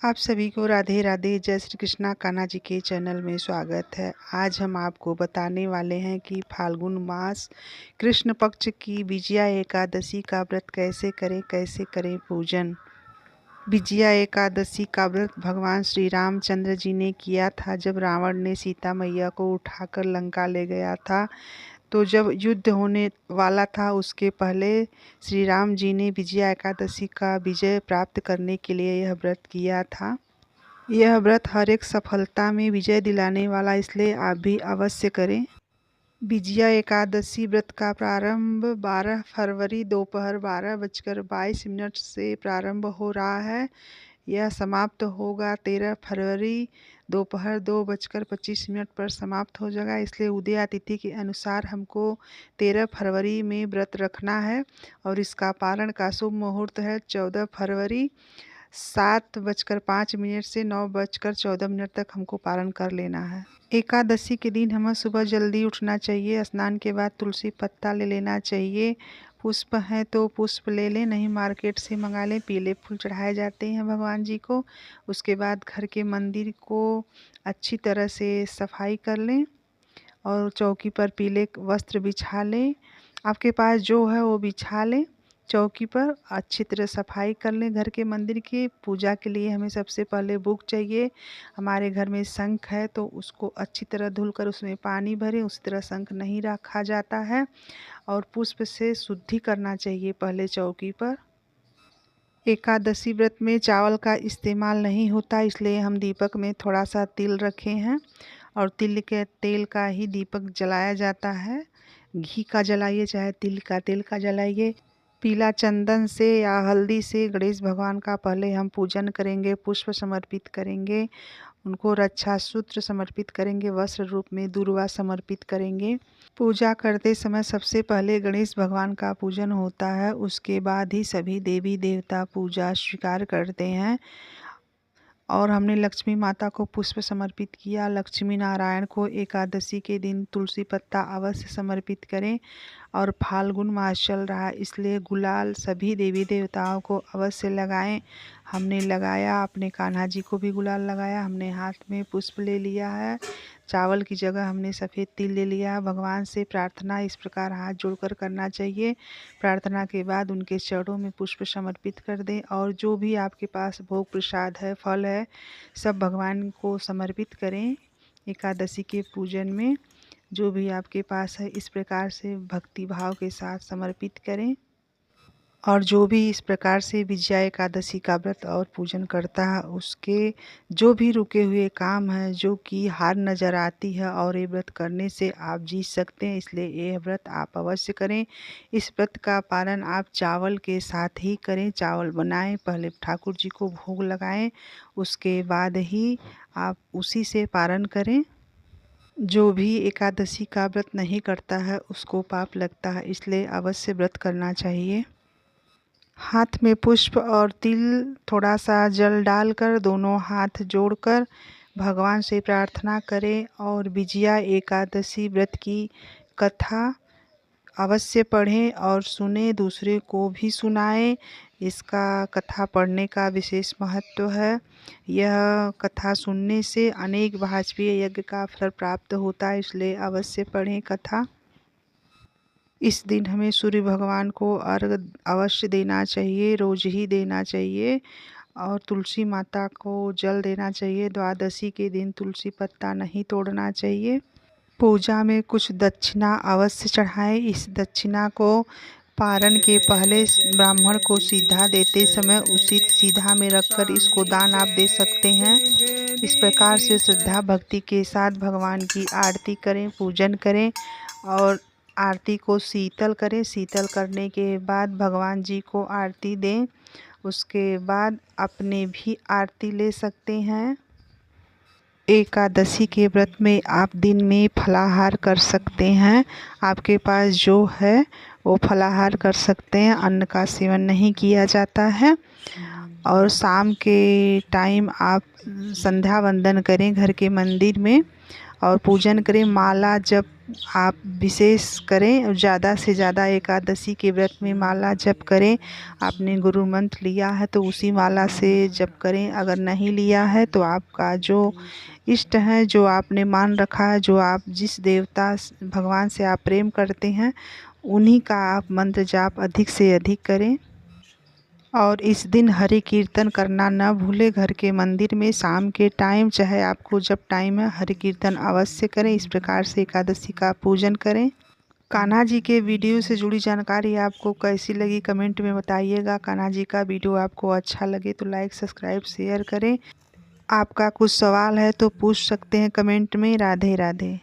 आप सभी को राधे राधे। जय श्री कृष्णा कान्हा जी के चैनल में स्वागत है। आज हम आपको बताने वाले हैं कि फाल्गुन मास कृष्ण पक्ष की विजया एकादशी का व्रत कैसे करें पूजन। विजया एकादशी का व्रत भगवान श्री रामचंद्र जी ने किया था जब रावण ने सीता मैया को उठाकर लंका ले गया था। तो जब युद्ध होने वाला था उसके पहले श्री राम जी ने विजया एकादशी का विजय प्राप्त करने के लिए यह व्रत किया था। यह व्रत हर एक सफलता में विजय दिलाने वाला, इसलिए आप भी अवश्य करें। विजया एकादशी व्रत का प्रारंभ 12 फरवरी दोपहर 12:22 से प्रारंभ हो रहा है। यह समाप्त होगा 13 फरवरी दोपहर 2:25 पर समाप्त हो जाएगा। इसलिए उदय तिथि के अनुसार हमको 13 फरवरी में व्रत रखना है और इसका पारण का शुभ मुहूर्त है 14 फरवरी 7:05 से 9:14 तक हमको पारण कर लेना है। एकादशी के दिन हमें सुबह जल्दी उठना चाहिए। स्नान के बाद तुलसी पत्ता ले लेना चाहिए। पुष्प हैं तो पुष्प ले लें, नहीं मार्केट से मंगा लें। पीले फूल चढ़ाए जाते हैं भगवान जी को। उसके बाद घर के मंदिर को अच्छी तरह से सफाई कर लें और चौकी पर पीले वस्त्र बिछा लें। आपके पास जो है वो बिछा लें। चौकी पर अच्छी तरह सफाई कर लें। घर के मंदिर की पूजा के लिए हमें सबसे पहले बुक चाहिए। हमारे घर में शंख है तो उसको अच्छी तरह धुलकर उसमें पानी भरें। उसी तरह शंख नहीं रखा जाता है और पुष्प से शुद्धि करना चाहिए पहले चौकी पर। एकादशी व्रत में चावल का इस्तेमाल नहीं होता, इसलिए हम दीपक में थोड़ा सा तिल रखे हैं और तिल के तेल का ही दीपक जलाया जाता है। घी का जलाइए चाहे तिल का तेल का जलाइए। पीला चंदन से या हल्दी से गणेश भगवान का पहले हम पूजन करेंगे, पुष्प समर्पित करेंगे, उनको रक्षा सूत्र समर्पित करेंगे, वस्त्र रूप में दूर्वा समर्पित करेंगे। पूजा करते समय सबसे पहले गणेश भगवान का पूजन होता है, उसके बाद ही सभी देवी देवता पूजा स्वीकार करते हैं। और हमने लक्ष्मी माता को पुष्प समर्पित किया। लक्ष्मी नारायण को एकादशी के दिन तुलसी पत्ता अवश्य समर्पित करें। और फाल्गुन मास चल रहा है इसलिए गुलाल सभी देवी देवताओं को अवश्य लगाएं। हमने लगाया, अपने कान्हा जी को भी गुलाल लगाया। हमने हाथ में पुष्प ले लिया है, चावल की जगह हमने सफ़ेद तिल ले लिया। भगवान से प्रार्थना इस प्रकार हाथ जोड़कर करना चाहिए। प्रार्थना के बाद उनके चरणों में पुष्प समर्पित कर दें और जो भी आपके पास भोग प्रसाद है, फल है, सब भगवान को समर्पित करें। एकादशी के पूजन में जो भी आपके पास है इस प्रकार से भक्ति भाव के साथ समर्पित करें। और जो भी इस प्रकार से विजया एकादशी का व्रत और पूजन करता है उसके जो भी रुके हुए काम हैं, जो कि हार नज़र आती है, और ये व्रत करने से आप जीत सकते हैं, इसलिए ये व्रत आप अवश्य करें। इस व्रत का पालन आप चावल के साथ ही करें। चावल बनाएं, पहले ठाकुर जी को भोग लगाएं, उसके बाद ही आप उसी से पारण करें। जो भी एकादशी का व्रत नहीं करता है उसको पाप लगता है, इसलिए अवश्य व्रत करना चाहिए। हाथ में पुष्प और तिल, थोड़ा सा जल डालकर दोनों हाथ जोड़कर भगवान से प्रार्थना करें और विजया एकादशी व्रत की कथा अवश्य पढ़ें और सुने, दूसरे को भी सुनाएं। इसका कथा पढ़ने का विशेष महत्व है। यह कथा सुनने से अनेक वाजपेय यज्ञ का फल प्राप्त होता है, इसलिए अवश्य पढ़ें कथा। इस दिन हमें सूर्य भगवान को अर्घ अवश्य देना चाहिए, रोज ही देना चाहिए। और तुलसी माता को जल देना चाहिए। द्वादशी के दिन तुलसी पत्ता नहीं तोड़ना चाहिए। पूजा में कुछ दक्षिणा अवश्य चढ़ाएं। इस दक्षिणा को पारण के पहले ब्राह्मण को सीधा देते समय उसी सीधा में रखकर इसको दान आप दे सकते हैं। इस प्रकार से श्रद्धा भक्ति के साथ भगवान की आरती करें, पूजन करें और आरती को शीतल करें। शीतल करने के बाद भगवान जी को आरती दें। उसके बाद अपने भी आरती ले सकते हैं। एकादशी के व्रत में आप दिन में फलाहार कर सकते हैं। आपके पास जो है वो फलाहार कर सकते हैं, अन्न का सेवन नहीं किया जाता है। और शाम के टाइम आप संध्या वंदन करें घर के मंदिर में और पूजन करें। माला जप आप विशेष करें और ज़्यादा से ज़्यादा एकादशी के व्रत में माला जप करें। आपने गुरु मंत्र लिया है तो उसी माला से जप करें। अगर नहीं लिया है तो आपका जो इष्ट है, जो आपने मान रखा है, जो आप जिस देवता भगवान से आप प्रेम करते हैं, उन्हीं का आप मंत्र जाप अधिक से अधिक करें। और इस दिन हरि कीर्तन करना न भूलें। घर के मंदिर में शाम के टाइम, चाहे आपको जब टाइम है, हरि कीर्तन अवश्य करें। इस प्रकार से एकादशी का पूजन करें। कान्हा जी के वीडियो से जुड़ी जानकारी आपको कैसी लगी कमेंट में बताइएगा। कान्हा जी का वीडियो आपको अच्छा लगे तो लाइक सब्सक्राइब शेयर करें। आपका कुछ सवाल है तो पूछ सकते हैं कमेंट में। राधे राधे।